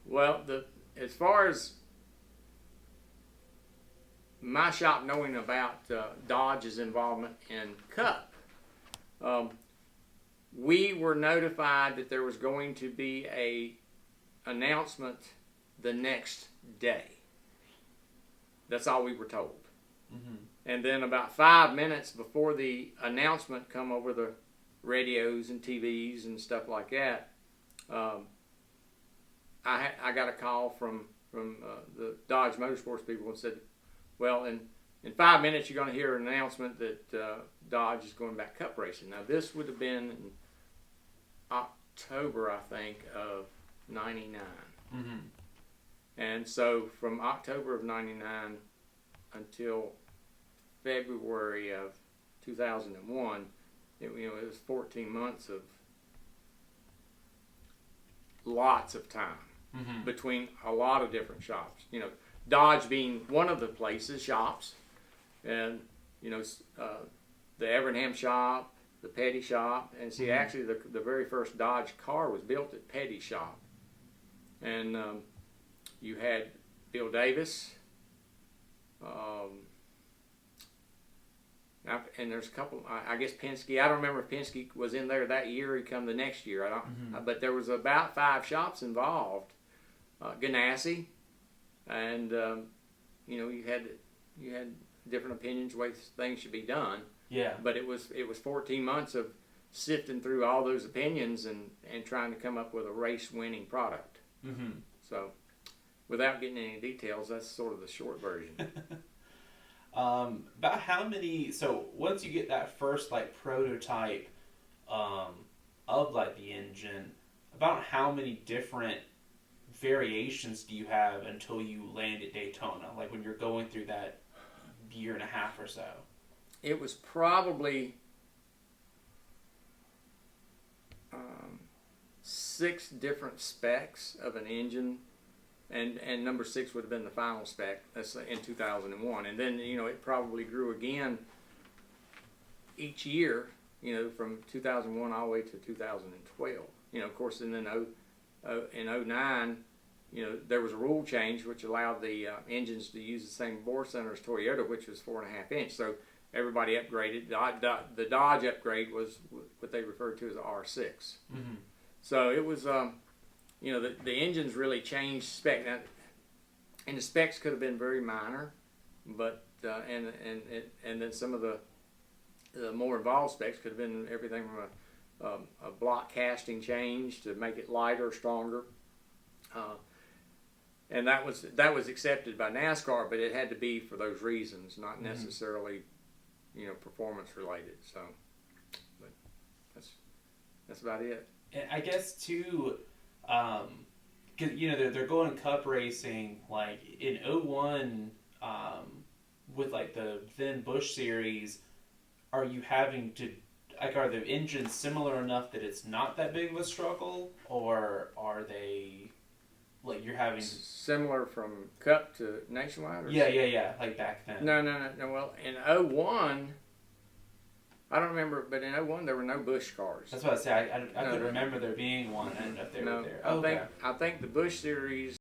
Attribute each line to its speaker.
Speaker 1: Well, as far as my shop knowing about Dodge's involvement in Cup, um, we were notified that there was going to be a announcement the next day. That's all we were told. Mm-hmm. And then about 5 minutes before the announcement come over the radios and TVs and stuff like that, I got a call from the Dodge Motorsports people and said, well, in 5 minutes you're going to hear an announcement that Dodge is going back Cup racing. Now this would have been in October, I think, of '99. Mm-hmm. And so from October of '99 until February of 2001, it was 14 months of lots of time between a lot of different shops. Dodge being one of the places, shops, and the Evernham shop, the Petty shop, and see, actually the very first Dodge car was built at Petty shop, and you had Bill Davis, and there's a couple. I guess Penske. I don't remember if Penske was in there that year or he come the next year. I don't. But there was about 5 shops involved. Ganassi, and you had different opinions ways things should be done.
Speaker 2: Yeah.
Speaker 1: But it was 14 months of sifting through all those opinions and trying to come up with a race winning product. Mm-hmm. So, without getting any details, that's sort of the short version.
Speaker 2: About how many? So once you get that first prototype of the engine, about how many different variations do you have until you land at Daytona? Like when you're going through that year and a half or so.
Speaker 1: It was probably 6 different specs of an engine, and number 6 would have been the final spec. That's in 2001, and then it probably grew again each year. From 2001 all the way to 2012. Of course, and then in '09. There was a rule change which allowed the engines to use the same bore center as Toyota, which was 4.5 inch. So everybody upgraded. The Dodge upgrade was what they referred to as the R6. Mm-hmm. So it was, the engines really changed spec. Now, and the specs could have been very minor, but and then some of the more involved specs could have been everything from a block casting change to make it lighter, stronger. And that was accepted by NASCAR, but it had to be for those reasons, not necessarily, performance related. So, but that's about it.
Speaker 2: And I guess too, because they're going Cup racing in '01, with the then Busch series. Are you having to are the engines similar enough that it's not that big of a struggle, or are they? You're having
Speaker 1: similar from Cup to Nationwide? Or
Speaker 2: yeah, like back then.
Speaker 1: No. Well, in '01, I don't remember, but in '01 there were no Busch cars.
Speaker 2: That's what I say. I could remember there being one. I didn't know if they were there.
Speaker 1: I think the Busch series